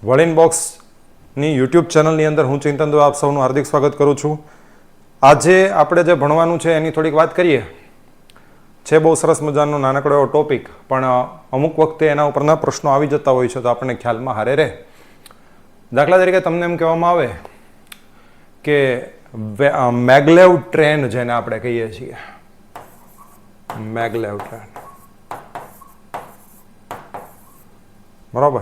વળીન બોક્સની યુટ્યુબ ચેનલની અંદર હું ચિંતન દવે આપ સૌનું હાર્દિક સ્વાગત કરું છું. આજે આપણે જે ભણવાનું છે એની થોડીક વાત કરીએ. છે બહુ સરસ મજાનો નાનકડો એવો ટોપિક, પણ અમુક વખતે એના ઉપરના પ્રશ્નો આવી જતા હોય છે તો આપણને ખ્યાલમાં હારે રહે. દાખલા તરીકે તમને એમ કહેવામાં આવે કે મેગલેવ ટ્રેન જેને આપણે કહીએ છીએ, મેગલેવ ટ્રેન, બરાબર.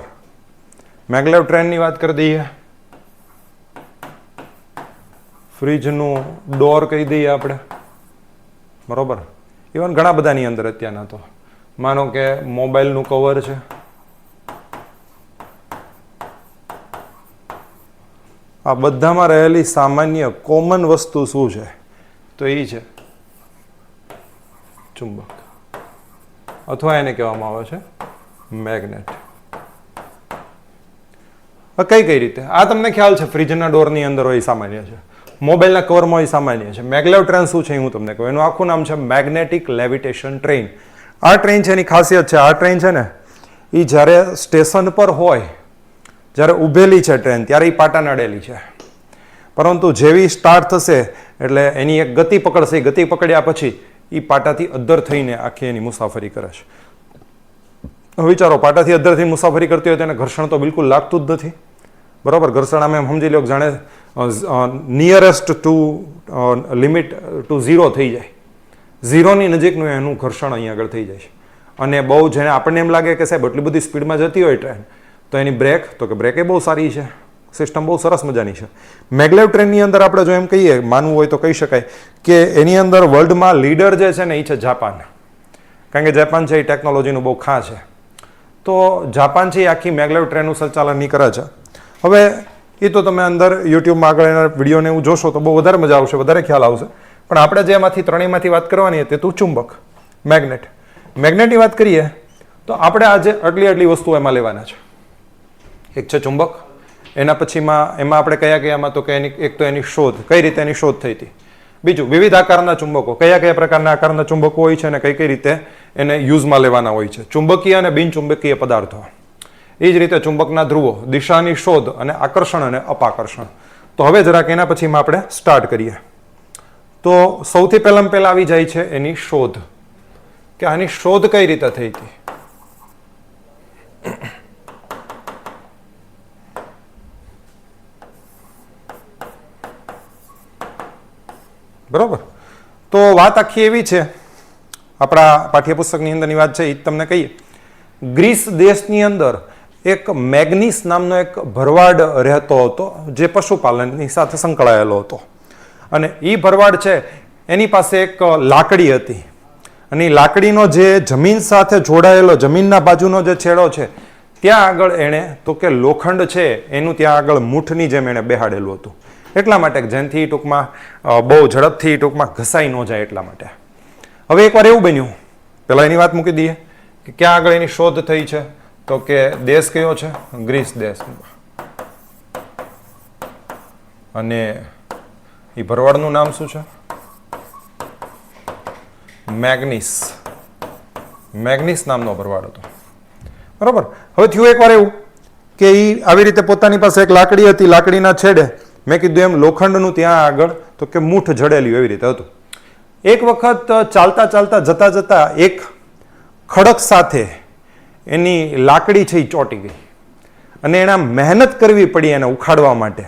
મેગલેવ ટ્રેનની વાત કરી દઈએ, ફ્રીજનું ડોર કહી દઈએ આપણે, બરાબર. ઇવન ઘણા બધાની અંદર અત્યારના તો માનો કે મોબાઈલનું કવર છે, આ બધામાં રહેલી સામાન્ય કોમન વસ્તુ શું છે? તો એ છે ચુંબક, અથવા એને કહેવામાં આવે છે મેગ્નેટ. કઈ કઈ રીતે આ તમને ખ્યાલ છે? ફ્રીજના ડોરની અંદર હોય સામાન્ય છે, મોબાઈલના કવરમાં હોય સામાન્ય છે. મેગલેવ ટ્રેન શું છે હું તમને કહું. એનું આખું નામ છે મેગ્નેટિક લેવિટેશન ટ્રેન. આ ટ્રેન છે, એની ખાસિયત છે, આ ટ્રેન છે ને એ જ્યારે સ્ટેશન પર હોય, જ્યારે ઊભેલી છે ટ્રેન, ત્યારે એ પાટા નડેલી છે, પરંતુ જેવી સ્ટાર્ટ થશે એટલે એની એક ગતિ પકડશે. ગતિ પકડ્યા પછી એ પાટાથી અદ્ધર થઈને આખી એની મુસાફરી કરે છે. વિચારો, પાટાથી અદ્ધરથી મુસાફરી કરતી હોય તેને ઘર્ષણ તો બિલકુલ લાગતું જ નથી, બરાબર. ઘર્ષણ આમ એમ સમજી લો કે જાણે nearest to limit to zero થઈ જાય, ઝીરોની નજીકનું એનું ઘર્ષણ અહીંયા આગળ થઈ જાય છે. અને બહુ જેને આપણને એમ લાગે કે સાહેબ એટલી બધી સ્પીડમાં જતી હોય ટ્રેન, તો એની બ્રેક, તો કે બ્રેક એ બહુ સારી છે, સિસ્ટમ બહુ સરસ મજાની છે. મેગલેવ ટ્રેનની અંદર આપણે જો એમ કહીએ, માનવું હોય તો કહી શકાય કે એની અંદર વર્લ્ડમાં લીડર જે છે ને એ છે જાપાન. કારણ કે જાપાન છે એ ટેકનોલોજીનું બહુ ખાં છે, તો જાપાન છે એ આખી મેગલેવ ટ્રેનનું સંચાલન નહીં કરે છે. હવે એ તો તમે અંદર યુટ્યુબમાં આગળ એના વિડીયોને એવું જોશો તો બહુ વધારે મજા આવશે, વધારે ખ્યાલ આવશે. પણ આપણે જે એમાંથી ત્રણેયમાંથી વાત કરવાની હતી તો ચુંબક, મેગ્નેટ. મેગ્નેટની વાત કરીએ તો આપણે આજે આટલી વસ્તુઓ એમાં લેવાના છે. એક છે ચુંબક, એના પછીમાં એમાં આપણે કયા કયામાં તો કે એક તો એની શોધ, કઈ રીતે એની શોધ થઈ હતી. બીજું, વિવિધ આકારના ચુંબકો, કયા કયા પ્રકારના આકારના ચુંબકો હોય છે અને કઈ કઈ રીતે એને યુઝમાં લેવાના હોય છે. ચુંબકીય અને બિનચુંબકીય પદાર્થો. એ જ રીતે ચુંબકના ધ્રુવો, દિશાની શોધ અને આકર્ષણ અને અપાકર્ષણ. તો હવે જરાક એના પછીમાં આપણે સ્ટાર્ટ કરીએ. તો સૌથી પહેલા આવી જાય છે એની શોધ, કે આની શોધ કઈ રીતે થઈ હતી. બરોબર. તો વાત આખી એવી છે, આપણા પાઠ્યપુસ્તકની અંદરની વાત છે એ તમને કહીએ. ગ્રીસ દેશની અંદર એક મેગ્નીસ નામનો એક ભરવાડ રહેતો હતો, જે પશુપાલનની સાથે સંકળાયેલો હતો. અને એ ભરવાડ છે એની પાસે એક લાકડી હતી, અને એ લાકડીનો જે જમીન સાથે જોડાયેલો, જમીનના બાજુનો જે છેડો છે ત્યાં આગળ એણે તો કે લોખંડ છે એનું ત્યાં આગળ મૂઠની જેમ એણે બેહાડેલું હતું. એટલા માટે જેનાથી ટૂંકમાં બહુ ઝડપથી ટૂંકમાં ઘસાઈ ન જાય એટલા માટે. હવે એકવાર એવું બન્યું, પહેલાં એની વાત મૂકી દઈએ કે ક્યાં આગળ એની શોધ થઈ છે, તો કે દેશ કયો છે? ગ્રીસ દેશ. અને એ ભરવાડનું નામ શું છે? મેગ્નીસ. મેગ્નીસ નામનો ભરવાડ હતો, બરોબર. હવે થયું એકવાર એવું કે એ આવી રીતે પોતાની પાસે એક લાકડી હતી, લાકડીના છેડે મેં કીધું એમ લોખંડનું ત્યાં આગળ તો કે મૂઠ જડેલી એવી રીતે હતું. એક વખત ચાલતા ચાલતા જતા જતા એક ખડક સાથે એની લાકડી છે એ ચોંટી ગઈ, અને એને મહેનત કરવી પડી એને ઉખાડવા માટે.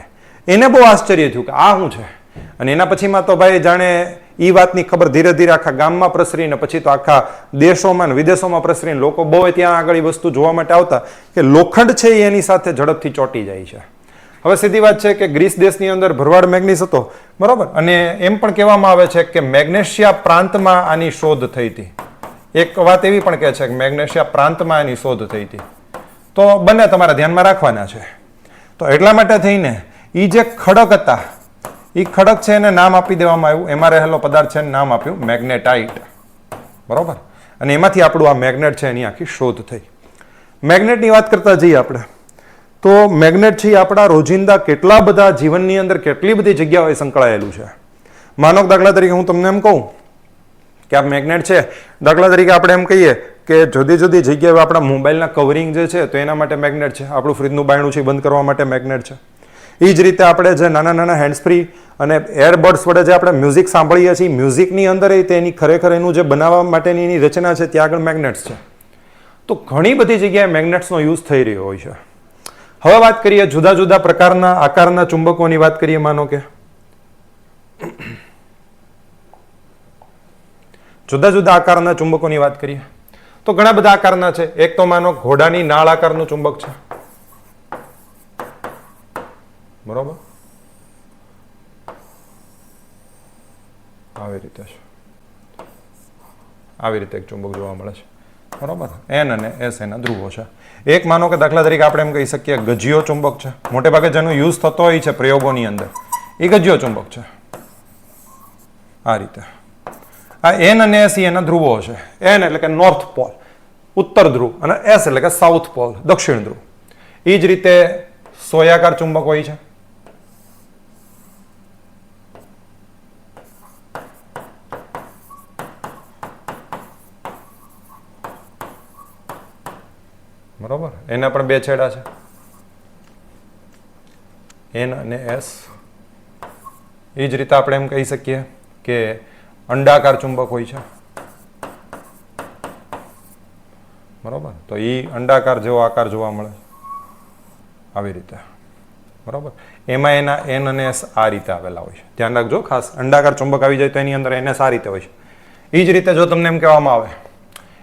એને બહુ આશ્ચર્ય થયું કે આ શું છે. અને એના પછીમાં તો ભાઈ જાણે એ વાતની ખબર ધીરે ધીરે આખા ગામમાં પ્રસરીને પછી તો આખા દેશોમાં વિદેશોમાં પ્રસરીને લોકો બહુ ત્યાં આગળ એ વસ્તુ જોવા માટે આવતા કે લોખંડ છે એ એની સાથે ઝડપથી ચોંટી જાય છે. હવે સીધી વાત છે કે ગ્રીસ દેશની અંદર ભરવાડ મેગ્નીસ હતો, બરોબર. અને એમ પણ કહેવામાં આવે છે કે મેગ્નેશિયા પ્રાંતમાં આની શોધ થઈ હતી. એક વાત એવી પણ કહે છે કે મેગ્નેશિયા પ્રાંતમાં એની શોધ થઈ હતી. તો બંને તમારા ધ્યાનમાં રાખવાના છે. તો એટલા માટે થઈને એ જે ખડક હતા, એ ખડક છે એને નામ આપી દેવામાં આવ્યું, એમાં રહેલો પદાર્થ છે એને નામ આપ્યું મેગ્નેટાઇટ, બરોબર. અને એમાંથી આપણું આ મેગ્નેટ છે એની આખી શોધ થઈ. મેગ્નેટની વાત કરતા જઈએ આપણે, તો મેગ્નેટ છે એ આપણા રોજિંદા કેટલા બધા જીવનની અંદર કેટલી બધી જગ્યાઓએ સંકળાયેલું છે. માનો દાખલા તરીકે હું તમને એમ કહું કે આ મેગ્નેટ છે, દાખલા તરીકે આપણે એમ કહીએ કે જુદી જુદી જગ્યાએ આપણા મોબાઈલના કવરિંગ જે છે તો એના માટે મેગ્નેટ છે, આપણું ફ્રીજનું બાયણું છે બંધ કરવા માટે મેગ્નેટ છે. એ જ રીતે આપણે જે નાના નાના હેન્ડ્સ ફ્રી અને એરબડ્સ વડે જે આપણે મ્યુઝિક સાંભળીએ છીએ, મ્યુઝિકની અંદર તેની ખરેખર એનું જે બનાવવા માટેની એની રચના છે ત્યાં આગળ મેગ્નેટ્સ છે. તો ઘણી બધી જગ્યાએ મેગ્નેટ્સનો યુઝ થઈ રહ્યો હોય છે. હવે વાત કરીએ જુદા જુદા પ્રકારના આકારના ચુંબકોની વાત કરીએ. માનો કે જુદા જુદા આકારના ચુંબકોની વાત કરીએ તો ઘણા બધા આકારના છે. એક તો માનો ઘોડાની નાળ આકારનું ચુંબક છે, બરોબર, આવી રીતે છે, આવી રીતે એક ચુંબક જોવા મળે છે, બરોબર. એન અને એસ એના ધ્રુવો છે. એક માનો કે દાખલા તરીકે આપણે એમ કહી શકીએ ગજિયો ચુંબક છે, મોટે ભાગે જેનો યુઝ થતો હોય છે પ્રયોગોની અંદર, એ ગજિયો ચુંબક છે. આ રીતે આ એન અને એસ એના ધ્રુવો છે. એન એટલે કે નોર્થ પોલ, ઉત્તર ધ્રુવ, અને એસ એટલે કે સાઉથ પોલ, દક્ષિણ ધ્રુવ. એ જ રીતે સોયાકાર ચુંબક હોય છે. બરોબર, એના પણ બે છેડા છે, એન અને એસ. એ જ રીતે આપણે એમ કહી શકીએ કે અંડાકાર ચુંબક હોય છે, બરોબર. તો એ અંડાકાર જેવો આકાર જોવા મળે આવી રીતે, બરોબર. એમાં એના એન અને એસ આ રીતે આવેલા હોય છે. ધ્યાન રાખજો ખાસ, અંડાકાર ચુંબક આવી જાય તો એની અંદર એન એસ આ રીતે હોય છે. એ જ રીતે જો તમને એમ કહેવામાં આવે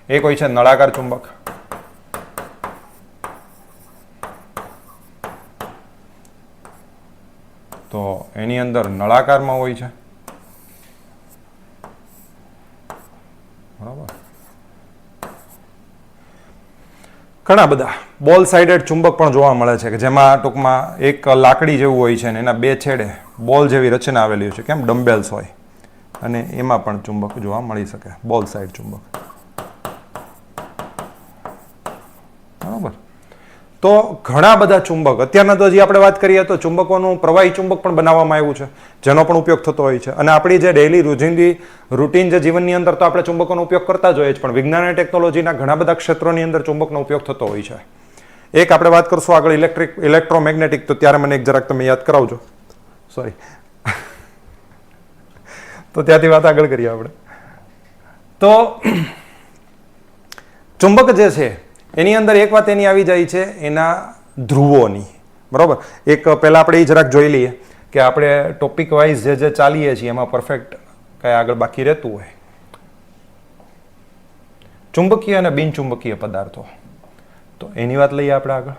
એક હોય છે નળાકાર ચુંબક, તો એની અંદર નળાકારમાં હોય છે, બરાબર. ઘણા બધા બોલ સાઇડેડ ચુંબક પણ જોવા મળે છે કે જેમાં ટૂંકમાં એક લાકડી જેવું હોય છે ને એના બે છેડે બોલ જેવી રચના આવેલી હોય છે, કેમ ડમ્બેલ્સ હોય, અને એમાં પણ ચુંબક જોવા મળી શકે, બોલ સાઇડ ચુંબક, બરાબર. તો ઘણા બધા ચુંબક અત્યારના તો હજી આપણે વાત કરીએ તો ચુંબકોનું પ્રવાહી ચુંબક પણ બનાવવામાં આવ્યું છે જેનો પણ ઉપયોગ થતો હોય છે. અને આપણી જે ડેઇલી રોજિંદી રૂટીન જે જીવનની અંદર તો આપણે ચુંબકોનો ઉપયોગ કરતા જ હોઈએ છીએ, પણ વિજ્ઞાન અને ટેકનોલોજીના ઘણા બધા ક્ષેત્રોની અંદર ચુંબકનો ઉપયોગ થતો હોય છે. એક આપણે વાત કરશું આગળ ઇલેક્ટ્રોમેગ્નેટિક, તો ત્યારે મને એક જરાક તમે યાદ કરાવજો, સોરી. તો ત્યાંથી વાત આગળ કરીએ આપણે. તો ચુંબક જે છે એની અંદર એક વાત એની આવી જાય છે એના ધ્રુવોની, બરોબર. એક પહેલા આપણે એ જરાક જોઈ લઈએ કે આપણે ટોપિક વાઇઝ જે ચાલીએ છીએ એમાં પરફેક્ટ કઈ આગળ બાકી રહેતું હોય. ચુંબકીય અને બિનચુંબકીય પદાર્થો, તો એની વાત લઈએ આપણે આગળ.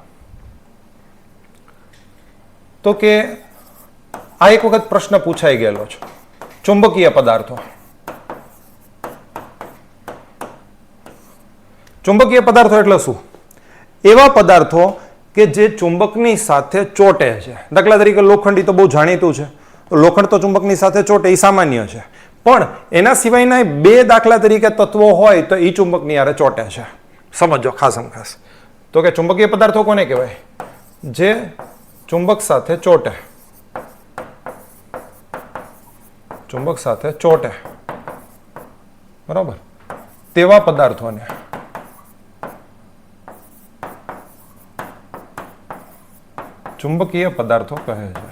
તો કે આ એક વખત પ્રશ્ન પૂછાઈ ગયેલો છે, ચુંબકીય પદાર્થો. ચુંબકીય પદાર્થો એટલે શું? એવા પદાર્થો કે જે ચુંબકની સાથે ચોટે છે. દાખલા તરીકે લોખંડી તો બહુ જાણીતું છે, લોખંડ તો ચુંબકની સાથે ચોટે એ સામાન્ય છે, પણ એના સિવાયના બે દાખલા તરીકે તત્વો હોય તો એ ચુંબકની હારે ચોટે છે. સમજો ખાસમ ખાસ. તો કે ચુંબકીય પદાર્થો કોને કહેવાય? જે ચુંબક સાથે ચોટે, ચુંબક સાથે ચોટે, બરાબર, તેવા પદાર્થોને ચુંબકીય પદાર્થો કહે છે.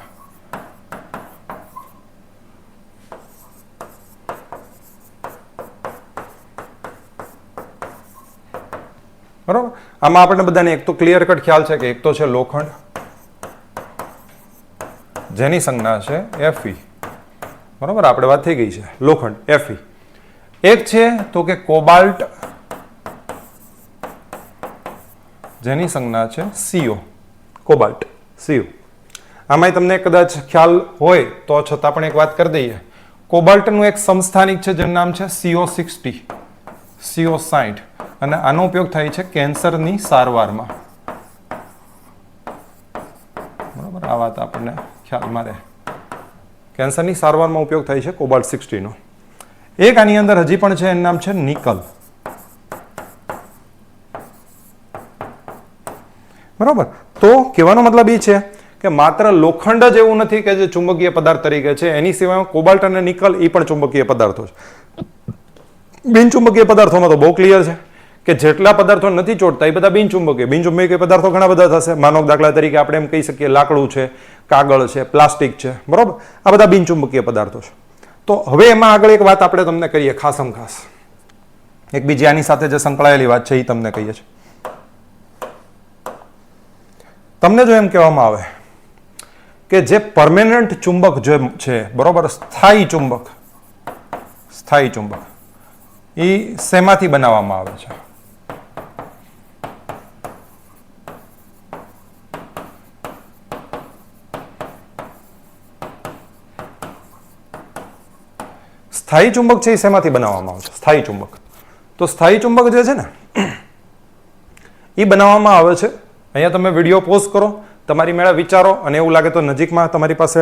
બરાબર. આમાં આપણને બધાને એક તો ક્લિયર કટ ખ્યાલ છે કે એક તો છે લોખંડ, જેની સંજ્ઞા છે Fe, બરાબર, આપણે વાત થઈ ગઈ છે લોખંડ Fe. એક છે તો કે કોબાલ્ટ, જેની સંજ્ઞા છે CO, કોબાલ્ટ, CO. આમાંય તમને કદાચ ખ્યાલ હોય તો છતાં પણ એક વાત કરી દઈએ, કોબાલ્ટનું એક સમસ્થાનિક છે જેનું નામ છે CO60, CO60, અને આનો ઉપયોગ થાય છે કેન્સરની સારવારમાં, બરાબર. આ વાત આપણને ખ્યાલમાં રહે, કેન્સરની સારવારમાં ઉપયોગ થાય છે કોબાલ્ટ 60 નો. એક આની અંદર હજી પણ છે, એનું નામ છે નિકલ, બરાબર. તો કહેવાનો મતલબ એ છે કે માત્ર લોખંડ જ એવું નથી કે જે ચુંબકીય પદાર્થ તરીકે છે, એની સિવાય કોબાલ્ટ અને નિકલ એ પણ ચુંબકીય પદાર્થો છે. બિનચુંબકીય પદાર્થોમાં તો બહુ ક્લિયર છે કે જેટલા પદાર્થો નથી ચોટતા એ બધા બિનચુંબકીય. બિનચુંબકીય પદાર્થો ઘણા બધા થશે. માનો દાખલા તરીકે આપણે એમ કહી શકીએ લાકડું છે, કાગળ છે, પ્લાસ્ટિક છે, બરોબર. આ બધા બિનચુંબકીય પદાર્થો છે. તો હવે એમાં આગળ એક વાત આપણે તમને કરીએ ખાસમ ખાસ, એક બીજી આની સાથે જે સંકળાયેલી વાત છે એ તમને કહીએ છીએ. તમને જો એમ કહેવામાં આવે કે જે પરમેનન્ટ ચુંબક જે છે, બરોબર, સ્થાયી ચુંબક એ શેમાંથી બનાવવામાં આવે છે? સ્થાયી ચુંબક છે એ શેમાંથી બનાવવામાં આવે છે? સ્થાયી ચુંબક. તો સ્થાયી ચુંબક જે છે ને એ બનાવવામાં આવે છે, અહીંયા તમે વિડીયો પોઝ કરો, તમારી મેળા વિચારો, અને એવું લાગે તો નજીકમાં તમારી પાસે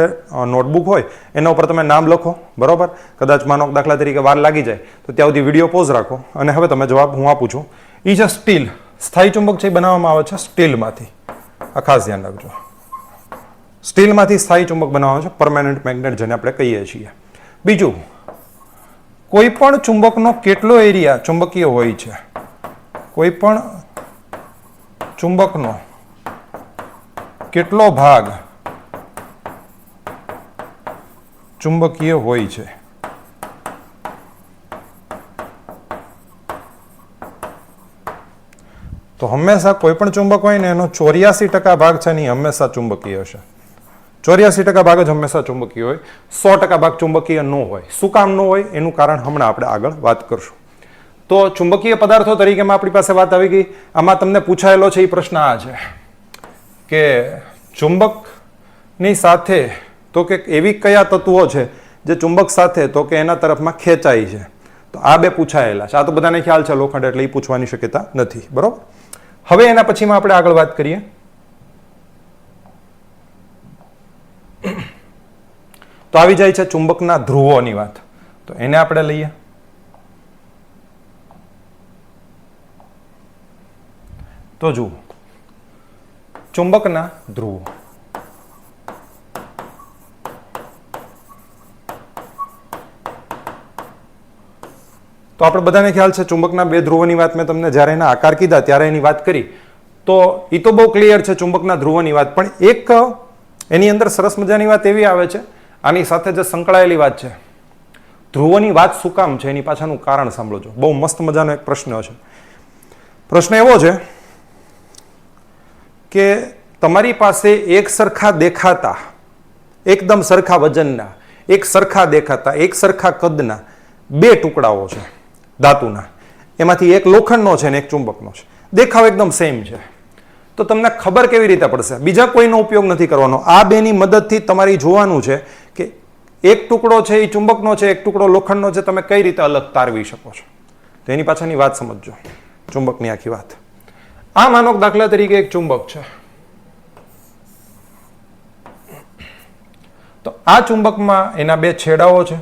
નોટબુક હોય એના ઉપર તમે નામ લખો, બરોબર. કદાચ માનો દાખલા તરીકે વાર લાગી જાય તો ત્યાં સુધી વિડીયો પોઝ રાખો, અને હવે તમે જવાબ હું આપું છું. એ છે સ્ટીલ. સ્થાયી ચુંબક છે એ બનાવવામાં આવે છે સ્ટીલમાંથી. આ ખાસ ધ્યાન રાખજો, સ્ટીલમાંથી સ્થાયી ચુંબક બનાવવામાં છે, પરમેનન્ટ મેગ્નેટ જેને આપણે કહીએ છીએ. બીજું, કોઈ પણ ચુંબકનો કેટલો એરિયા ચુંબકીય હોય છે? કોઈ પણ ચુંબકનો કેટલો ભાગ ચુંબકીય હોય છે? તો હંમેશા કોઈ પણ ચુંબક હોય ને એનો 84% ભાગ છે ને હંમેશા ચુંબકીય હશે. 84% ભાગ જ હંમેશા ચુંબકીય હોય, 100% ભાગ ચુંબકીય ન હોય. શું કામ ન હોય એનું કારણ હમણાં આપણે આગળ વાત કરશું. તો ચુંબકીય પદાર્થો તરીકેમાં આપણી પાસે વાત આવી ગઈ. આમાં તમને પૂછાયેલો છે એ પ્રશ્ન આ છે કે ચુંબકની સાથે તો કે એવી કયા તત્વો છે જે ચુંબક સાથે તો કે એના તરફમાં ખેંચાય છે? તો આ બે પૂછાયેલા છે. આ તો બધાને ખ્યાલ છે લોખંડ એટલે એ પૂછવાની શક્યતા નથી, બરોબર. હવે એના પછીમાં આપણે આગળ વાત કરીએ. તો આવી જાય છે ચુંબકના ધ્રુવોની વાત. તો એને આપણે લઈએ. તો જુઓ, ચુંબકના ધ્રુવો. તો આપણે બધાને ખ્યાલ છે ચુંબકના બે ધ્રુવોની વાત મેં તમને જ્યારે એના આકાર કીધા ત્યારે એની વાત કરી. તો એ તો બહુ ક્લિયર છે ચુંબકના ધ્રુવોની વાત, પણ એક એની અંદર સરસ મજાની વાત એવી આવે છે, આની સાથે જે સંકળાયેલી વાત છે, ધ્રુવોની વાત શું કામ છે એની પાછળનું કારણ સાંભળજો. બહુ મસ્ત મજાનો એક પ્રશ્ન છે. પ્રશ્ન એવો છે કે તમારી પાસે એક સરખા દેખાતા, એકદમ સરખા વજનના, એક સરખા દેખાતા, એક સરખા કદના બે ટુકડાઓ છે ધાતુના. એમાંથી એક લોખંડનો છે અને એક ચુંબકનો છે. દેખાવ એકદમ સેમ છે. તો તમને ખબર કેવી રીતે પડશે? બીજા કોઈનો ઉપયોગ નથી કરવાનો. આ બેની મદદથી તમારે જોવાનું છે કે એક ટુકડો છે એ ચુંબકનો છે, એક ટુકડો લોખંડનો છે, તમે કઈ રીતે અલગ તારવી શકો છો. તો એની પાછળની વાત સમજજો, ચુંબકની આખી વાત. આ માનો દાખલા તરીકે એક ચુંબક છે. તો આ ચુંબકમાં એના બે છેડાઓ છે,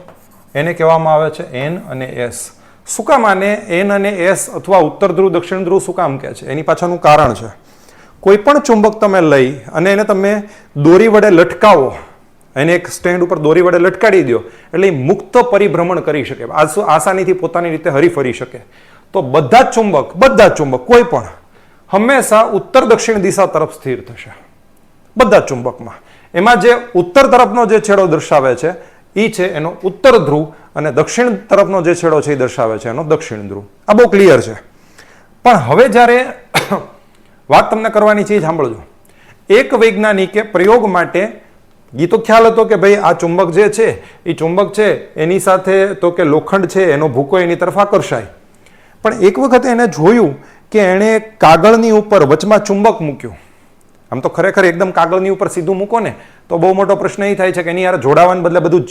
એને કહેવામાં આવે છે N અને S. શું કામ આને N અને S અથવા ઉત્તર ધ્રુવ દક્ષિણ ધ્રુવ શું કામ કહે છે? એની પાછળનું કારણ છે. કોઈ પણ ચુંબક તમે લઈ અને એને તમે દોરી વડે લટકાવો, એને એક સ્ટેન્ડ ઉપર દોરી વડે લટકાડી દો એટલે એ મુક્ત પરિભ્રમણ કરી શકે, આસાનીથી પોતાની રીતે હરીફરી શકે. તો બધા જ ચુંબક કોઈ પણ હંમેશા ઉત્તર દક્ષિણ દિશા તરફ સ્થિર થશે, બધા જ ચુંબકમાં. એમાં જે ઉત્તર તરફનો જે છેડો દર્શાવે છે એ છે એનો ઉત્તર ધ્રુવ, અને દક્ષિણ તરફનો જે છેડો છે એ દર્શાવે છે એનો દક્ષિણ ધ્રુવ. આ બહુ ક્લિયર છે. પણ હવે જ્યારે વાત તમને કરવાની છે એ સાંભળજો. એક વૈજ્ઞાનિકે પ્રયોગ માટે, એ તો ખ્યાલ હતો કે ભાઈ આ ચુંબક જે છે એ ચુંબક છે એની સાથે તો કે લોખંડ છે એનો ભૂકો એની તરફ આકર્ષાય. પણ એક વખત એને જોયું કે એણે કાગળની ઉપર વચમાં ચુંબક મૂક્યું. આમ તો ખરેખર એકદમ કાગળની ઉપર સીધું મૂકો ને તો બહુ મોટો પ્રશ્ન એ થાય છે કે એની યાર જોડાવાને બદલે બધું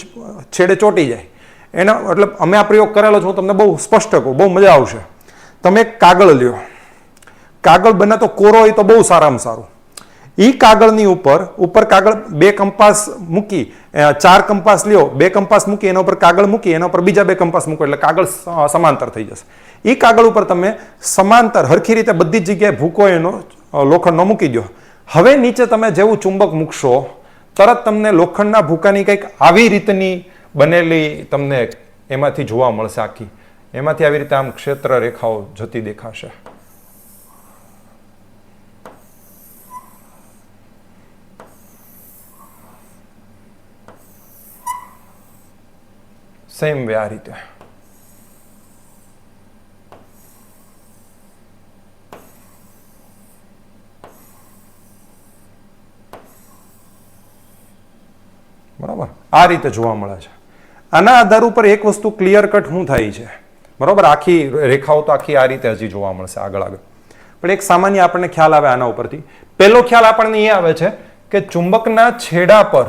છેડે ચોટી જાય. એના એટલે અમે આ પ્રયોગ કરેલો છે, હું તમને બહુ સ્પષ્ટ કહું, બહુ મજા આવશે. તમે કાગળ લ્યો, કાગળ બને તો કોરો હોય તો બહુ સારામાં સારું. એ કાગળની ઉપર કાગળ બે કંપાસ મૂકી, 4 કંપાસ લ્યો, 2 કંપાસ મૂકી એના ઉપર કાગળ મૂકી, એના ઉપર બીજા 2 કંપાસ મૂકો એટલે કાગળ સમાંતર થઈ જશે. એ કાગળ ઉપર તમે સમાંતર હરખી રીતે બધી જ જગ્યાએ ભૂકો એનો લોખંડનો મૂકી દો. હવે નીચે તમે જેવું ચુંબક મૂકશો તરત તમને લોખંડના ભૂકાની કંઈક આવી રીતની બનેલી તમને એમાંથી જોવા મળશે આખી. એમાંથી આવી રીતે આમ ક્ષેત્ર રેખાઓ જતી દેખાશે. સેમ વે આ રીતે. બરાબર, આ રીતે જોવા મળે છે. આના આધાર ઉપર એક વસ્તુ ક્લિયર કટ શું થાય છે, બરાબર, આખી રેખાઓ તો આખી આ રીતે હજી જોવા મળશે આગળ આગળ, પણ એક સામાન્ય આપણને ખ્યાલ આવે આના ઉપરથી. પહેલો ખ્યાલ આપણને એ આવે છે કે ચુંબકના છેડા પર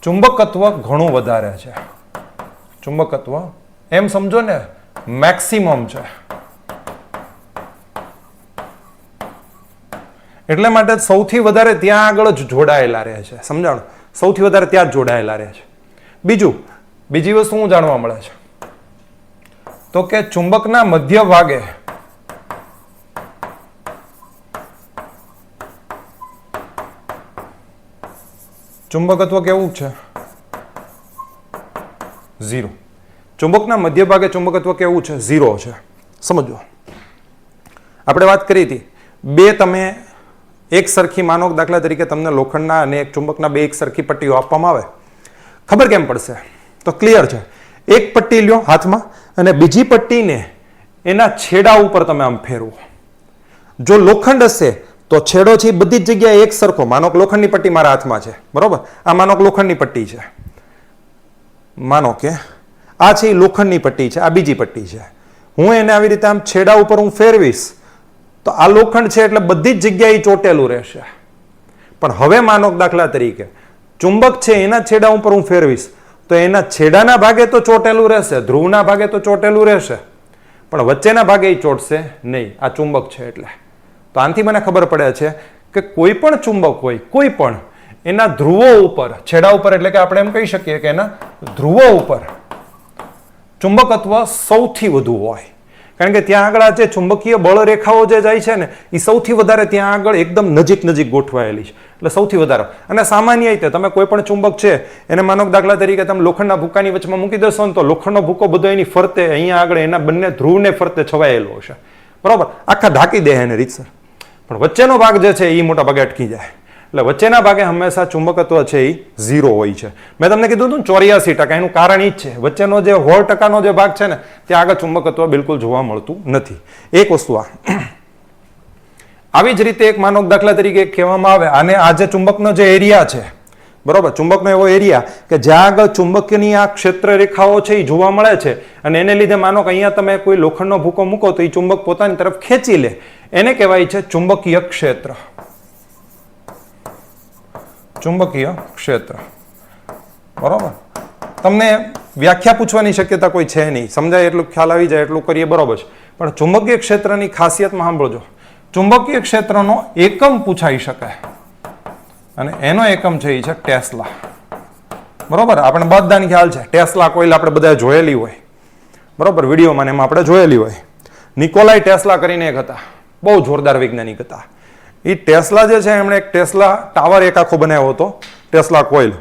ચુંબકત્વ ઘણું વધારે છે. ચુંબકત્વ એમ સમજો ને મેક્સિમમ છે. એટલે માટે સૌથી વધારે ત્યાં આગળ જ જોડાયેલા રહે છે. સમજાણું? સૌથી વધારે ત્યાં જ જોડાયેલા રહે છે. બીજી વસ્તુ શું જાણવા મળે છે તો કે ચુંબકના મધ્ય ભાગે ચુંબકત્વ કેવું છે? 0. ચુંબકના મધ્ય ભાગે ચુંબકત્વ કેવું છે? 0 છે. સમજો, આપણે વાત કરી હતી બે તમે એક સરખી માનો, દાખલા તરીકે તમને લોખંડના અને એક ચુંબકના બે એક સરખી પટ્ટીઓ આપવામાં આવે, ખબર કેમ પડશે? તો ક્લિયર છે. એક પટ્ટી લ્યો હાથમાં અને બીજી પટ્ટીને એના છેડા ઉપર તમે આમ ફેરવો. જો લોખંડ હશે તો છેડો છે બધી જ જગ્યાએ એક સરખો. માનો કે લોખંડની પટ્ટી મારા હાથમાં છે, બરોબર, આ માનો કે લોખંડની પટ્ટી છે, માનો કે આ છે લોખંડની પટ્ટી છે, આ બીજી પટ્ટી છે. હું એને આવી રીતે આમ છેડા ઉપર હું ફેરવીશ તો આ લોખંડ છે એટલે બધી જ જગ્યાએ ચોટેલું રહેશે. પણ હવે માનો દાખલા તરીકે ચુંબક છે એના છેડા ઉપર હું ફેરવીશ તો એના છેડાના ભાગે તો ચોટેલું રહેશે, ધ્રુવના ભાગે તો ચોટેલું રહેશે, પણ વચ્ચેના ભાગે એ ચોટશે નહીં. આ ચુંબક છે એટલે. તો આનાથી મને ખબર પડે છે કે કોઈ પણ ચુંબક હોય, કોઈ પણ, એના ધ્રુવો ઉપર, છેડા ઉપર એટલે કે આપણે એમ કહી શકીએ કે એના ધ્રુવો ઉપર ચુંબકત્વ સૌથી વધુ હોય. કારણ કે ત્યાં આગળ આ જે ચુંબકીય બળ રેખાઓ જે જાય છે ને એ સૌથી વધારે ત્યાં આગળ એકદમ નજીક ગોઠવાયેલી છે, એટલે સૌથી વધારે. અને સામાન્ય રીતે તમે કોઈ પણ ચુંબક છે એને માનો દાખલા તરીકે તમે લોખંડના ભૂકાની વચમાં મૂકી દેશો ને તો લોખંડનો ભૂકો બધો એની ફરતે અહીંયા આગળ એના બંને ધ્રુવને ફરતે છવાયેલો હશે, બરોબર, આખા ઢાંકી દે એને રીતસર. પણ વચ્ચેનો ભાગ જે છે એ મોટા ભાગે અટકી જાય. એટલે વચ્ચેના ભાગે હંમેશા ચુંબકત્વ છે એ 0 હોય છે. મેં તમને કીધું હતું 84%. એનું કારણ એ જ છે વચ્ચેનો જે 1% જે ભાગ છે ને ત્યાં આગળ ચુંબકત્વ બિલકુલ જોવા મળતું નથી. એક વસ્તુ આવી જ રીતે એક માનો દાખલા તરીકે કહેવામાં આવે, આને આ જે ચુંબકનો જે એરિયા છે, બરોબર, ચુંબકનો એવો એરિયા કે જ્યાં આગળ ચુંબકની આ ક્ષેત્ર રેખાઓ છે એ જોવા મળે છે અને એને લીધે માનો કે અહીંયા તમે કોઈ લોખંડનો ભૂકો મૂકો તો એ ચુંબક પોતાની તરફ ખેંચી લે, એને કહેવાય છે ચુંબકીય ક્ષેત્ર. ચુંબકીય ક્ષેત્ર, બરોબર. તમને વ્યાખ્યા પૂછવાની શક્યતા કોઈ છે નહીં, સમજાય એટલું ખ્યાલ આવી જાય એટલું કરીએ, બરોબર છે. પણ ચુંબકીય ક્ષેત્રની ખાસિયતમાં સાંભળજો, ચુંબકીય ક્ષેત્રનો એકમ પૂછાઈ શકે અને એનો એકમ છે એ છે ટેસ્લા. બરોબર, આપણે બધાને ખ્યાલ છે ટેસ્લા કોઇલ આપણે બધા જોયેલી હોય, બરોબર, વિડીયોમાં એમાં આપણે જોયેલી હોય. નિકોલાઈ ટેસ્લા કરીને એક હતા, બહુ જોરદાર વૈજ્ઞાનિક હતા. એ ટેસ્લા જે છે એમણે એક ટેસ્લા ટાવર એક આખો બનાવ્યો હતો, ટેસ્લા કોઇલ,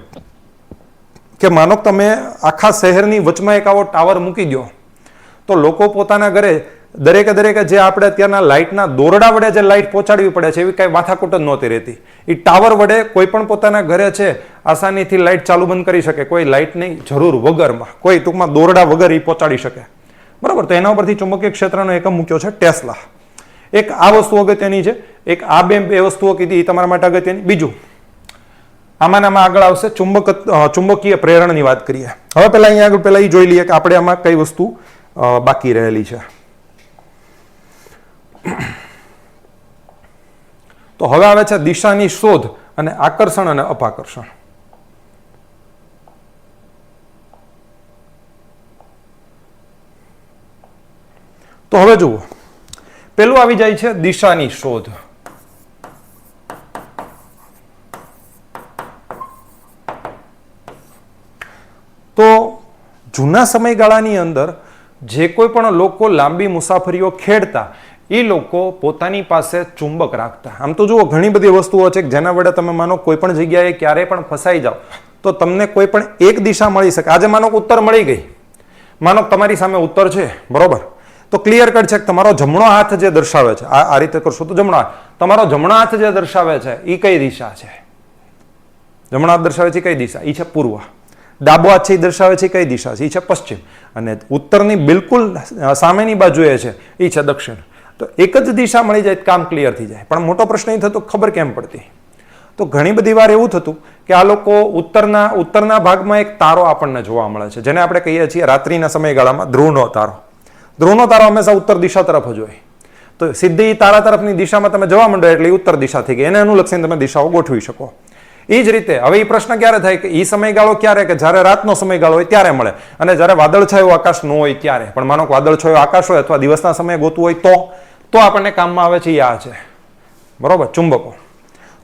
કે માનો તમે આખા શહેરની વચમાં એક આવો ટાવર મૂકી દો તો લોકો પોતાના ઘરે દરેકે જે આપણે અત્યારના લાઇટના દોરડા વડે જે લાઇટ પહોંચાડવી પડે છે એવી કઈ માથાકૂટ જ નહોતી રહેતી. એ ટાવર વડે કોઈ પણ પોતાના ઘરે છે આસાનીથી લાઇટ ચાલુ બંધ કરી શકે, કોઈ લાઇટની જરૂર વગરમાં, કોઈ ટૂંકમાં દોરડા વગર એ પહોંચાડી શકે, બરાબર. તો એના ઉપરથી ચુંબકીય ક્ષેત્રનો એકમ મૂક્યો છે ટેસ્લા. એક આ વસ્તુ અગત્યની છે, એક આ બે વસ્તુઓ કીધી એ તમારા માટે અગત્યની. બીજું આમાં આગળ આવશે ચુંબકીય પ્રેરણની વાત કરીએ. હવે પેલા અહીંયા આગળ પેલા એ જોઈ લઈએ કે આપણે આમાં કઈ વસ્તુ બાકી રહેલી છે. તો હવે આવે છે દિશાની શોધ અને આકર્ષણ અને અપાકર્ષણ. તો હવે જુઓ, પેલું આવી જાય છે દિશાની શોધ. તો જૂના સમયગાળાની અંદર જે કોઈ પણ લોકો લાંબી મુસાફરીઓ ખેડતા એ લોકો પોતાની પાસે ચુંબક રાખતા. આમ તો જુઓ ઘણી બધી વસ્તુઓ છે જેના વડે તમે માનો કોઈ પણ જગ્યાએ ક્યારેય પણ ફસાઈ જાઓ તો તમને કોઈ પણ એક દિશા મળી શકે. આજે માનો ઉત્તર મળી ગઈ, માનો તમારી સામે ઉત્તર છે, બરોબર, તો ક્લિયર કટ છે કે તમારો જમણો હાથ જે દર્શાવે છે, આ રીતે કરશો તો જમણો હાથ, તમારો જમણો હાથ જે દર્શાવે છે એ કઈ દિશા છે? જમણો હાથ દર્શાવે છે કઈ દિશા? એ છે પૂર્વ. ડાબો હાથ છે એ દર્શાવે છે કઈ દિશા છે? એ છે પશ્ચિમ. અને ઉત્તરની બિલકુલ સામેની બાજુએ છે એ છે દક્ષિણ. તો એક જ દિશા મળી જાય કામ ક્લિયર થઈ જાય. પણ મોટો પ્રશ્ન એ થતો ખબર કેમ પડતી? તો ઘણી બધી વાર એવું થતું કે આ લોકો ઉત્તરના ભાગમાં એક તારો આપણને જોવા મળે છે જેને આપણે કહીએ છીએ રાત્રિના સમયગાળામાં ધ્રુવનો તારો. ધ્રુવનો તારો હંમેશા ઉત્તર દિશા તરફ જ હોય. તો સીધી તારા તરફની દિશામાં તમે જવા માંડો એટલે ઉત્તર દિશા થઈ ગઈ. એને અનુલક્ષીને તમે દિશાઓ ગોઠવી શકો. એ જ રીતે હવે એ પ્રશ્ન ક્યારે થાય કે એ સમયગાળો ક્યારે? કે જ્યારે રાતનો સમયગાળો હોય ત્યારે મળે અને જ્યારે વાદળછાયો આકાશ ન હોય ત્યારે. પણ માનો કે વાદળછાયો આકાશ હોય અથવા દિવસના સમયે ગોતવું હોય તો આપણને કામમાં આવે છે. આ છે બરોબર ચુંબકો.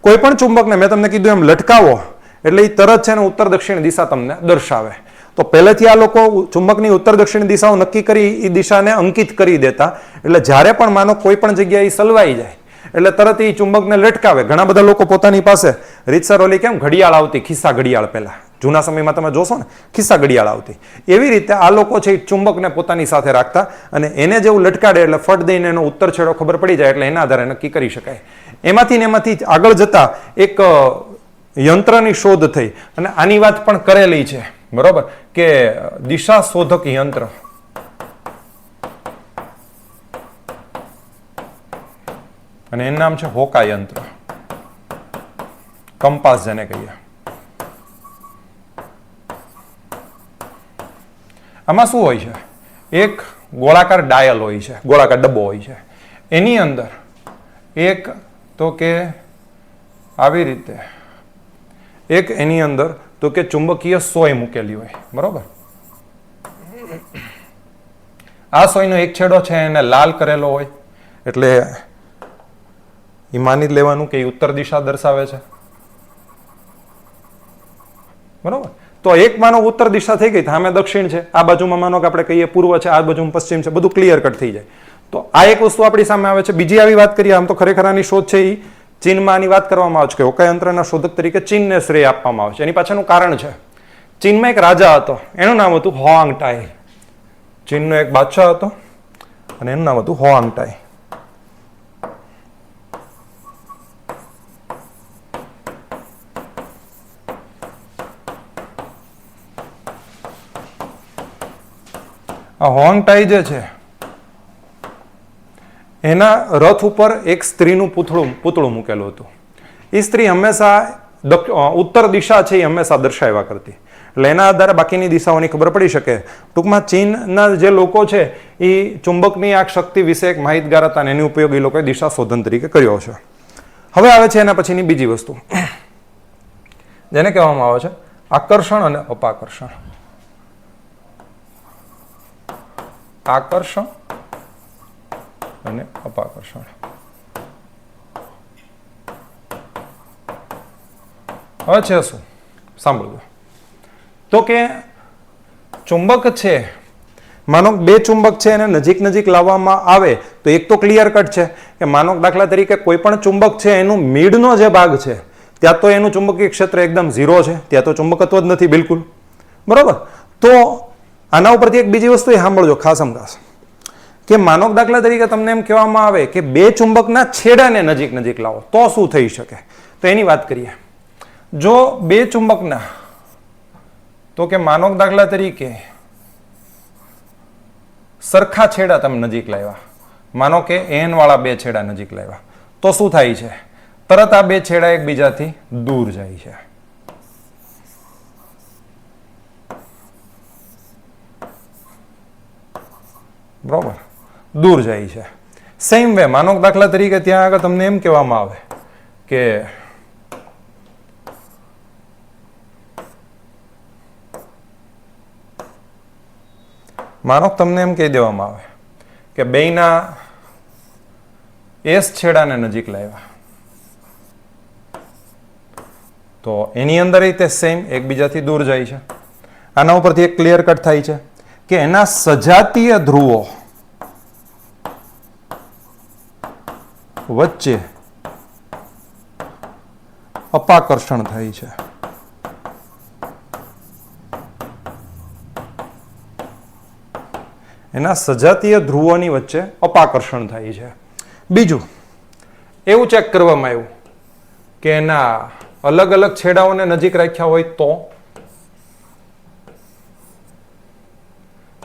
કોઈ પણ ચુંબકને મેં તમને કીધું એમ લટકાવો એટલે એ તરત છે ને ઉત્તર દક્ષિણ દિશા તમને દર્શાવે. તો પહેલેથી આ લોકો ચુંબકની ઉત્તર દક્ષિણ દિશાઓ નક્કી કરી એ દિશાને અંકિત કરી દેતા. એટલે જ્યારે પણ માનો કોઈ પણ જગ્યાએ સલવાઈ જાય એટલે તરત એ ચુંબકને લટકાવે. ઘણા બધા લોકો પોતાની પાસે રીતસર ઓલી કેમ ઘડિયાળ આવતી, ખિસ્સા ઘડિયાળ, પહેલા જૂના સમયમાં તમે જોશો ને ખિસ્સા ઘડિયાળ આવતી, એવી રીતે આ લોકો છે એ ચુંબકને પોતાની સાથે રાખતા અને એને જેવું લટકાડે એટલે ફટ દઈને એનો ઉત્તર છેડો ખબર પડી જાય એટલે એના આધારે નક્કી કરી શકાય. એમાંથી આગળ જતા એક યંત્રની શોધ થઈ અને આની વાત પણ કરેલી છે, બરોબર, કે દિશા શોધક યંત્ર. અને એનું નામ છે હોકા યંત્ર, કંપાસ જેને કહીએ. આમાં શું હોય છે? એક ગોળાકાર ડાયલ હોય છે, ગોળાકાર ડબ્બો હોય છે. એની અંદર એક તો કે આવી રીતે એક એની અંદર તો કે ચુંબકીય સોય મૂકેલી હોય, બરોબર. આ સોયનો એક છેડો છે એને લાલ કરેલો હોય એટલે એ માની લેવાનું કે એ ઉત્તર દિશા દર્શાવે છે, બરોબર. તો એક માનો ઉત્તર દિશા થઈ ગઈ, સામે દક્ષિણ છે, આ બાજુમાં માનો કે આપણે કહીએ પૂર્વ છે, આ બાજુમાં પશ્ચિમ છે, બધું ક્લિયર કટ થઈ જાય. તો આ એક વસ્તુ આપણી સામે આવે છે. બીજી આવી વાત કરીએ, આમ તો ખરેખર આની શોધ છે એ ચીનમાં આની વાત કરવામાં આવે છે કે હોકા યંત્રના શોધક તરીકે ચીનને શ્રેય આપવામાં આવે છે. એની પાછળનું કારણ છે, ચીનમાં એક રાજા હતો, એનું નામ હતું હોઆંગ ટાઈ. ચીનનો એક બાદશાહ હતો અને એનું નામ હતું હોઆંગ ટાઈ. આ હોઆંગ ટાઈ જે છે એના રથ ઉપર એક સ્ત્રીનું પૂતળું મૂકેલું હતું. એ સ્ત્રી હંમેશા ઉત્તર દિશા છે એ હંમેશા દર્શાવ્યા કરતી. એટલે એના આધારે બાકીની દિશાઓની ખબર પડી શકે. ટૂંકમાં ચીનના જે લોકો છે એ ચુંબકની આ શક્તિ વિશે એક માહિતગાર હતા અને એનો ઉપયોગ એ લોકોએ દિશા શોધન તરીકે કર્યો છે. હવે આવે છે એના પછીની બીજી વસ્તુ જેને કહેવામાં આવે છે આકર્ષણ અને અપાકર્ષણ. આકર્ષણ અને અપાકર્ષણ. હવે છે શું? સાંભળજો. તો કે ચુંબક છે, માનો બે ચુંબક છે એને નજીક લાવવામાં આવે તો એક તો ક્લિયર કટ છે કે માનો દાખલા તરીકે કોઈ પણ ચુંબક છે એનું મીડનો જે ભાગ છે ત્યાં તો એનું ચુંબકીય ક્ષેત્ર એકદમ ઝીરો છે, ત્યાં તો ચુંબકત્વ જ નથી બિલકુલ, બરોબર. તો આના ઉપરથી એક બીજી વસ્તુ એ સાંભળજો ખાસ કે માનો દાખલા તરીકે તમને એમ કહેવામાં આવે કે બે ચુંબકના છેડાને નજીક લાવો તો શું થઈ શકે? તો એની વાત કરીએ. જો બે ચુંબકના તો કે માનો દાખલા તરીકે સરખા છેડા તમે નજીક લાવ્યા, માનો કે એન વાળા બે છેડા નજીક લાવ્યા તો શું થાય છે? તરત આ બે છેડા એકબીજાથી દૂર જાય છે. બરોબર, દૂર જાય છે. સેમ વે માનો દાખલા તરીકે ત્યાં આગળ તમને એમ કહેવામાં આવે કે માનો તમને એમ કહી દેવામાં આવે કે બેયના એસ છેડાને નજીક લાવ્યા તો એની અંદર તે સેમ એકબીજાથી દૂર જાય છે. આના ઉપરથી એક ક્લિયર કટ થાય છે કે એના સજાતીય ધ્રુવો વચ્ચે અપાકર્ષણ થાય છે. એના સજાતીય ધ્રુવોની વચ્ચે અપાકર્ષણ થાય છે. બીજું એવું ચેક કરવામાં આવ્યું કે એના અલગ અલગ છેડાઓને નજીક રાખ્યા હોય તો,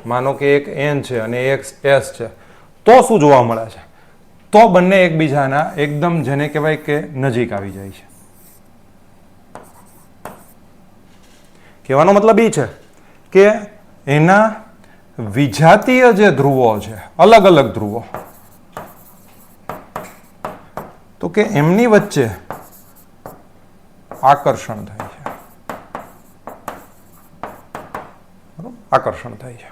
માનો કે એક N છે અને એક S છે, તો શું જોવા મળે છે? તો બંને એકબીજાના એકદમ જેને કહેવાય કે નજીક આવી જાય છે. કહેવાનો મતલબ એ છે કે એના વિજાતીય જે ધ્રુવો છે, અલગ અલગ ધ્રુવો, તો કે એમની વચ્ચે આકર્ષણ થાય છે. આકર્ષણ થાય છે.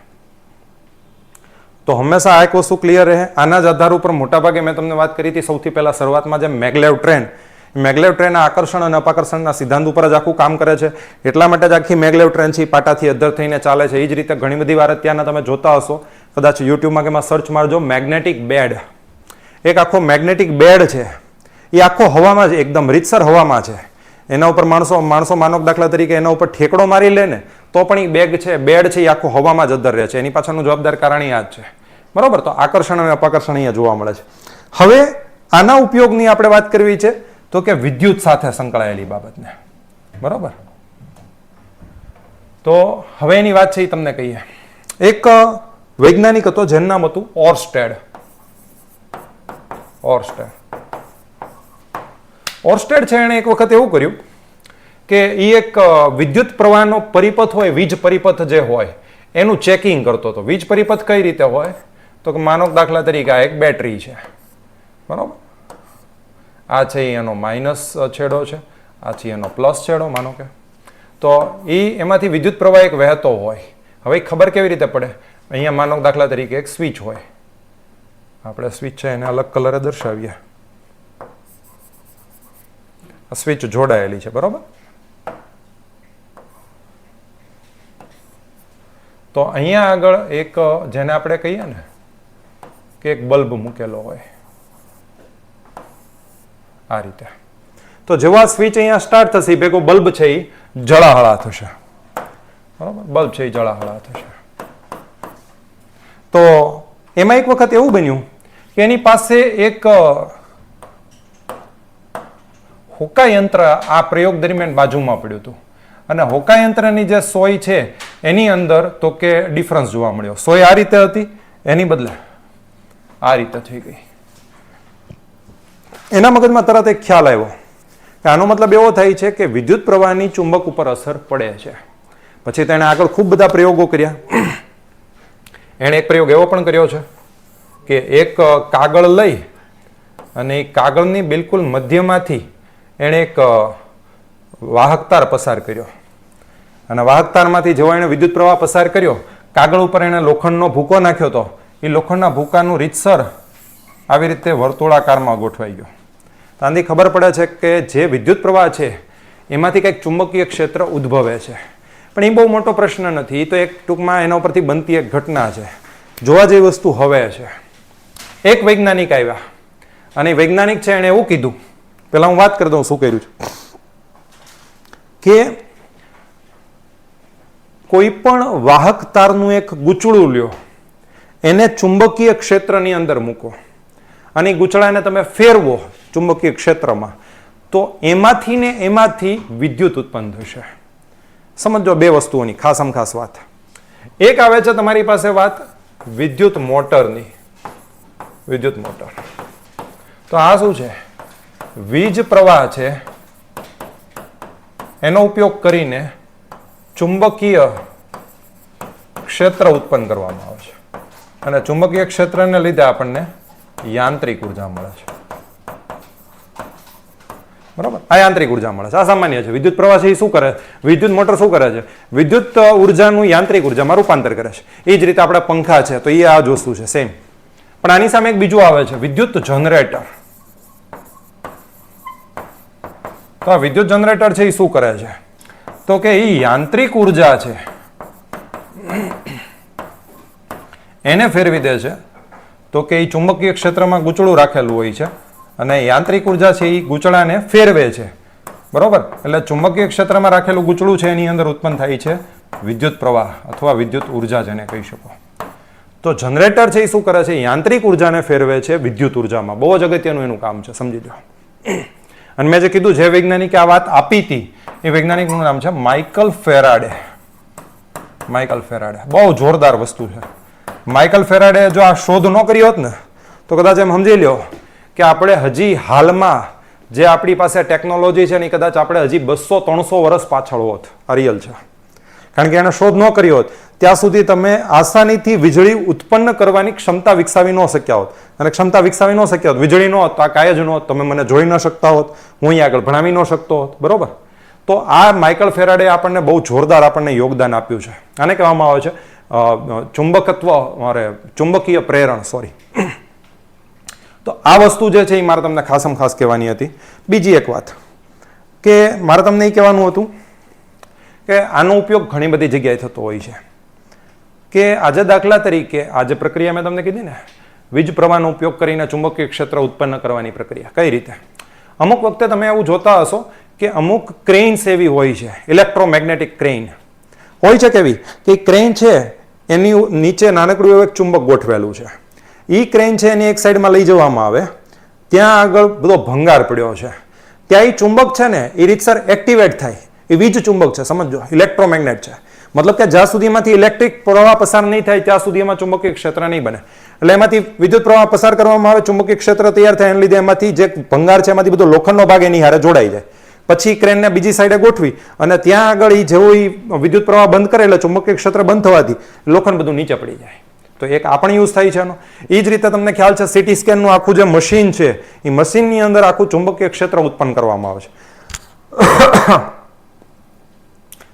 તો હંમેશા આ એક વસ્તુ ક્લિયર રહે. આના જ આધાર ઉપર મોટાભાગે મેં તમને વાત કરી હતી સૌથી પહેલા શરૂઆતમાં જે મેગ્લેવ ટ્રેન, મેગ્લેવ ટ્રેન આકર્ષણ અને અપાકર્ષણના સિદ્ધાંત ઉપર જ આખું કામ કરે છે. એટલા માટે જ આખી મેગ્લેવ ટ્રેન છે પાટાથી અદ્ધર થઈને ચાલે છે. એ જ રીતે ઘણી બધી વાર અત્યારના તમે જોતા હશો, કદાચ યુટ્યુબમાં કે એમાં સર્ચ મારજો, મેગ્નેટિક બેડ. એક આખો મેગ્નેટિક બેડ છે, એ આખો હવામાં જ એકદમ રીતસર હવામાં છે. એના ઉપર માણસો માનો દાખલા તરીકે એના ઉપર ઠેકડો મારી લે ને તો પણ એ બેડ છે, એ આખો હવામાં જ અદ્ધર રહે છે. એની પાછળનું જવાબદાર કારણ આ જ છે. બરોબર? તો આકર્ષણ અને અપાકર્ષણ અહીંયા જોવા મળે છે. હવે આના ઉપયોગની આપણે વાત કરવી છે તો કે વિદ્યુત સાથે સંકળાયેલી બાબતને. બરોબર? તો હવે એની વાત છે એ તમને કહીએ. એક વૈજ્ઞાનિક હતો જેનું નામ હતું ઓર્સ્ટેડ. ઓર્સ્ટેડ છે, એણે એક વખત એવું કર્યું કે એ એક વિદ્યુત પ્રવાહનો પરિપથ હોય, વીજ પરિપથ જે હોય એનું ચેકિંગ કરતો હતો. વીજ પરિપથ કઈ રીતે હોય? તો કે માનો દાખલા તરીકે આ એક બેટરી છે. બરોબર? આ છે એનો માઇનસ છેડો છે, આ છે એનો પ્લસ છેડો માનો કે. તો એમાંથી વિદ્યુત પ્રવાહ એક વહેતો હોય. હવે ખબર કેવી રીતે પડે? અહીંયા માનો દાખલા તરીકે એક સ્વિચ હોય. આપણે સ્વિચ છે એને અલગ કલરે દર્શાવીએ. આ સ્વિચ જોડાયેલી છે. બરોબર? તો અહીંયા આગળ એક જેને આપણે કહીએ ને કે એક બલ્બ મૂકેલો હોય આ રીતે. તો જેવો આ સ્વિચ અહીંયા સ્ટાર્ટ થશે ભેગો બલ્બ છે એ જળાહળા થશે. બરોબર? બલ્બ છે એ જળાહળા થશે. તો એમાં એક વખત એવું બન્યું કે એની પાસે એક હોકા યંત્ર આ પ્રયોગ દરમિયાન બાજુમાં પડ્યું હતું અને હોકા યંત્રની જે સોય છે એની અંદર તો કે ડિફરન્સ જોવા મળ્યો. સોય આ રીતે હતી, એની બદલે આ રીતે થઈ ગઈ. એના મગજમાં તરત એક ખ્યાલ આવ્યો કે આનો મતલબ એવો થાય છે કે વિદ્યુત પ્રવાહની ચુંબક ઉપર અસર પડે છે. પછી તેણે આગળ ખૂબ બધા પ્રયોગો કર્યા. એણે એક પ્રયોગ એવો પણ કર્યો છે કે એક કાગળ લઈ અને એ કાગળની બિલકુલ મધ્યમાંથી એણે એક વાહક તાર પસાર કર્યો અને વાહક તારમાંથી જેવો એણે વિદ્યુત પ્રવાહ પસાર કર્યો, કાગળ ઉપર એણે લોખંડનો ભૂકો નાખ્યો હતો. એ લોખંડના ભૂકાનું રીતસર આવી રીતે વર્તુળાકારમાં ગોઠવાઈ ગયો. આનાથી ખબર પડે છે કે જે વિદ્યુત પ્રવાહ છે એમાંથી કંઈક ચુંબકીય ક્ષેત્ર ઉદ્ભવે છે. પણ એ બહુ મોટો પ્રશ્ન નથી, એ તો એક ટૂંકમાં એના ઉપરથી બનતી એક ઘટના છે. જોવા જેવી વસ્તુ હવે છે. એક વૈજ્ઞાનિક આવ્યા અને વૈજ્ઞાનિક છે એણે એવું કીધું, પેલા હું વાત કરી દઉં શું કર્યું છે કે કોઈ પણ વાહક તારનું એક ગૂંચળું લ્યો, એને ચુંબકીય ક્ષેત્રની અંદર મૂકો અને ગૂંચળાને તમે ફેરવો ચુંબકીય ક્ષેત્રમાં, તો એમાંથી ને એમાંથી વિદ્યુત ઉત્પન્ન થશે. સમજો બે વસ્તુઓની ખાસમ ખાસ વાત. એક આવે છે તમારી પાસે વાત વિદ્યુત મોટરની. વિદ્યુત મોટર તો આ શું છે? વીજ પ્રવાહ છે એનો ઉપયોગ કરીને ચુંબકીય ક્ષેત્ર ઉત્પન્ન કરવામાં આવે છે અને ચુંબકીય ક્ષેત્રને લીધે આપણને યાંત્રિક ઉર્જા મળે છે. બરાબર? આ યાંત્રિક ઉર્જા મળે છે. આ સામાન્ય છે. વિદ્યુત પ્રવાહ છે એ શું કરે? વિદ્યુત મોટર શું કરે છે? વિદ્યુત ઉર્જાનું યાંત્રિક ઉર્જામાં રૂપાંતર કરે છે. એ જ રીતે આપણા પંખા છે તો એ આ જ વસ્તુ છે, સેમ. પણ આની સામે એક બીજું આવે છે વિદ્યુત જનરેટર. તો આ વિદ્યુત જનરેટર છે એ શું કરે છે? તો કે એ યાંત્રિક ઉર્જા છે એને ફેરવી દે છે. તો કે એ ચુંબકીય ક્ષેત્રમાં ગૂંચળું રાખેલું હોય છે અને યાંત્રિક ઉર્જા છે એ ગૂંચળાને ફેરવે છે, બરોબર. એટલે ચુંબકીય ક્ષેત્રમાં રાખેલું ગૂંચળું છે એની અંદર ઉત્પન્ન થાય છે વિદ્યુત પ્રવાહ અથવા વિદ્યુત ઉર્જા જેને કહી શકો. તો જનરેટર છે એ શું કરે છે? યાંત્રિક ઉર્જાને ફેરવે છે વિદ્યુત ઉર્જામાં. બહુ જ અગત્યનું એનું કામ છે, સમજી લો. અને મેં જે કીધું જે વૈજ્ઞાનિકે આ વાત આપી હતી એ વૈજ્ઞાનિકનું નામ છે માઇકલ ફેરાડે. માઇકલ ફેરાડે બહુ જોરદાર વસ્તુ છે. માઇકલ ફેરાડે જો આ શોધ ન કરી હોત ને તો કદાચ એમ સમજી લ્યો કે આપણે હજી હાલમાં જે આપણી પાસે ટેકનોલોજી છે ને કદાચ આપણે હજી 200-300 વર્ષ પાછળ હોત. આ રિયલ છે. કારણ કે એને શોધ ન કરી હોત ત્યાં સુધી તમે આસાનીથી વીજળી ઉત્પન્ન કરવાની ક્ષમતા વિકસાવી ન શક્યા હોત. અને ક્ષમતા વિકસાવી ન શક્યા હોત, વીજળી ન હોત તો આ કાંઈ જ ન હોત. તમે મને જોઈ ન શકતા હોત, હું અહીંયા આગળ ભણાવી ન શકતો હોત, બરોબર. તો આ માઇકલ ફેરાડે આપણને બહુ જોરદાર આપણને યોગદાન આપ્યું છે. આને કહેવામાં આવે છે ચુંબકીય પ્રેરણ, સોરી. તો આ વસ્તુ જે છે એ મારે તમને ખાસમ ખાસ કહેવાની હતી. બીજી એક વાત કે મારે તમને એ કહેવાનું હતું કે આનો ઉપયોગ ઘણી બધી જગ્યાએ થતો હોય છે. કે આજે દાખલા તરીકે આ જે પ્રક્રિયા મેં તમને કીધી ને, વીજ પ્રવાહનો ઉપયોગ કરીને ચુંબકીય ક્ષેત્ર ઉત્પન્ન કરવાની પ્રક્રિયા, કઈ રીતે? અમુક વખતે તમે એવું જોતા હશો કે અમુક ક્રેન્સ એવી હોય છે, ઇલેક્ટ્રોમેગ્નેટિક ક્રેન હોય છે. કેવી કે ક્રેન છે એની નીચે નાનકડું એવું એક ચુંબક ગોઠવેલું છે. એ ક્રેન છે એની એક સાઈડમાં લઈ જવામાં આવે, ત્યાં આગળ બધો ભંગાર પડ્યો છે, ત્યાં એ ચુંબક છે ને એ રીતસર એક્ટિવેટ થાય. એ વીજ ચુંબક છે, સમજો, ઇલેક્ટ્રોમેગ્નેટ છે. મતલબ કે જ્યાં સુધીમાંથી ઇલેક્ટ્રિક પ્રવાહ પસાર નહીં થાય ત્યાં સુધી એમાં ચુંબકીય ક્ષેત્ર નહીં બને. એટલે એમાંથી વિદ્યુત પ્રવાહ પસાર કરવામાં આવે, ચુંબકીય ક્ષેત્ર તૈયાર થાય, એને લીધે એમાંથી જે ભંગાર છે એમાંથી બધો લોખંડનો ભાગ એની હારે જોડાઈ જાય. પછી ક્રેનને બીજી સાઈડે ગોઠવી અને ત્યાં આગળ એ જેવો વિદ્યુત પ્રવાહ બંધ કરે એટલે ચુંબકીય ક્ષેત્ર બંધ થવાથી લોખંડ બધું નીચે પડી જાય. તો એક આ પણ યુઝ થાય છે એનો. એ જ રીતે તમને ખ્યાલ છે સીટી સ્કેનનું આખું જે મશીન છે એ મશીનની અંદર આખું ચુંબકીય ક્ષેત્ર ઉત્પન્ન કરવામાં આવે છે.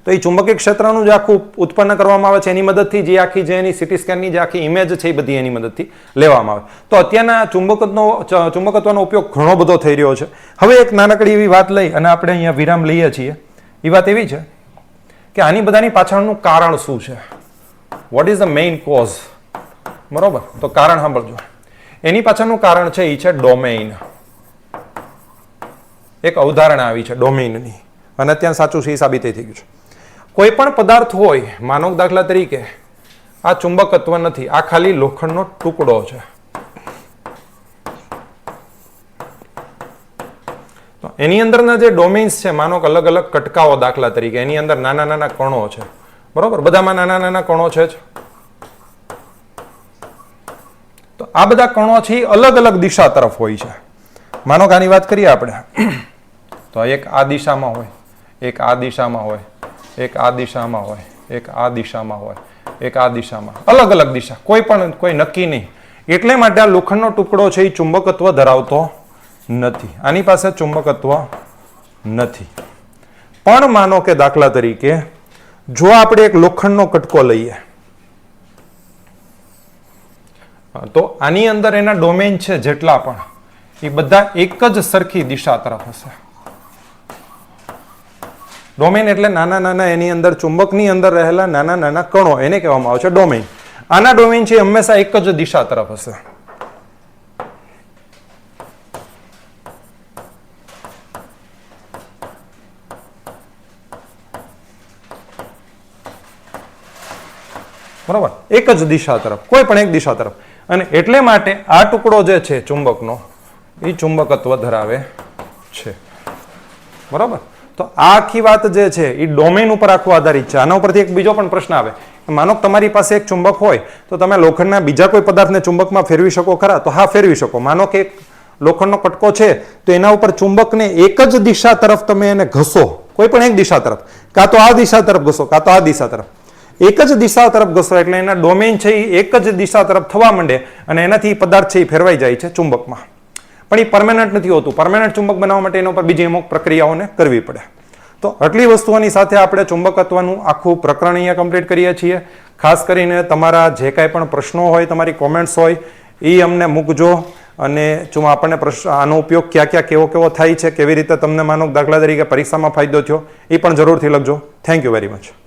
તો એ ચુંબકીય ક્ષેત્રનું જે આખું ઉત્પન્ન કરવામાં આવે છે એની મદદથી જે આખી જે એની સીટી સ્કેનની જે આખી ઇમેજ છે એ બધી એની મદદથી લેવામાં આવે. તો અત્યારના ચુંબકત્વનો ઉપયોગ ઘણો બધો થઈ રહ્યો છે. હવે એક નાનકડી એવી વાત લઈ અને આપણે અહીંયા વિરામ લઈએ છીએ. એ વાત એવી છે કે આની બધાની પાછળનું કારણ શું છે? What is the main cause? બરોબર. તો કારણ સાંભળજો. એની પાછળનું કારણ છે એ છે ડોમેઇન. એક અવધારણા આવી છે ડોમેઇનની, અને અત્યારે સાચું છે એ સાબિત થઈ ગયું છે. કોઈ પણ પદાર્થ હોય, માનો દાખલા તરીકે આ ચુંબકત્વ નથી, આ ખાલી લોખંડનો ટુકડો છે. તો એની અંદરના જે ડોમેન્સ છે, માનો કે અલગ અલગ કટકાઓ દાખલા તરીકે, એની અંદર નાના નાના કણો છે, બરોબર. બધામાં નાના નાના કણો છે જ. તો આ બધા કણો છે એ અલગ અલગ દિશા તરફ હોય છે. માનો કે આની વાત કરીએ આપણે, તો એક આ દિશામાં હોય, એક આ દિશામાં હોય, એક આ દિશામાં હોય, એક આ દિશામાં હોય, એક આ દિશામાં, અલગ અલગ દિશા, કોઈ નક્કી નહીં. એટલે માટે આ લોખંડનો ટુકડો છે એ ચુંબકત્વ ધરાવતો નથી. આની પાસે ચુંબકત્વ નથી. પણ માનો કે દાખલા તરીકે જો આપણે એક લોખંડનો કટકો લઈએ તો આની અંદર એના ડોમેન છે જેટલા પણ એ બધા એક જ સરખી દિશા તરફ હશે. ડોમેન એટલે નાના નાના એની અંદર ચુંબકની અંદર રહેલા નાના નાના કણો, એને કહેવામાં આવે છે ડોમેન. આના ડોમેન છે હંમેશા એક જ દિશા તરફ હશે. બરોબર. એક જ દિશા તરફ, કોઈ પણ એક દિશા તરફ. અને એટલે માટે આ ટુકડો જે છે ચુંબકનો એ ચુંબકત્વ ધરાવે છે. બરોબર. તો આ આખી વાત જે છે એ ડોમેન ઉપર આખું આધારિત છે. આના ઉપરથી એક બીજો પણ પ્રશ્ન આવે, માનો કે તમારી પાસે એક ચુંબક હોય તો તમે લોખંડના બીજા કોઈ પદાર્થને ચુંબકમાં ફેરવી શકો ખરા? તો હા, ફેરવી શકો. માનો કે એક લોખંડનો કટકો છે તો એના ઉપર ચુંબકને એક જ દિશા તરફ તમે એને ઘસો, કોઈ પણ એક દિશા તરફ, કાં તો આ દિશા તરફ ઘસો કાં તો આ દિશા તરફ. એક જ દિશા તરફ ઘસો એટલે એના ડોમેન છે એ એક જ દિશા તરફ થવા માંડે અને એનાથી પદાર્થ છે એ ફેરવાઈ જાય છે ચુંબકમાં. પણ એ પરમેનન્ટ નથી હોતું. પરમેનન્ટ ચુંબક બનાવવા માટે એના ઉપર બીજી અમુક પ્રક્રિયાઓને કરવી પડે. તો આટલી વસ્તુઓની સાથે આપણે ચુંબકત્વનું આખું પ્રકરણ અહીંયા કમ્પ્લીટ કરીએ છીએ. ખાસ કરીને તમારા જે કાંઈ પણ પ્રશ્નો હોય, તમારી કોમેન્ટ્સ હોય એ અમને મૂકજો. અને આપણને આનો ઉપયોગ ક્યાં કેવો થાય છે, કેવી રીતે તમને માનો દાખલા તરીકે પરીક્ષામાં ફાયદો થયો એ પણ જરૂરથી લખજો. Thank you very much.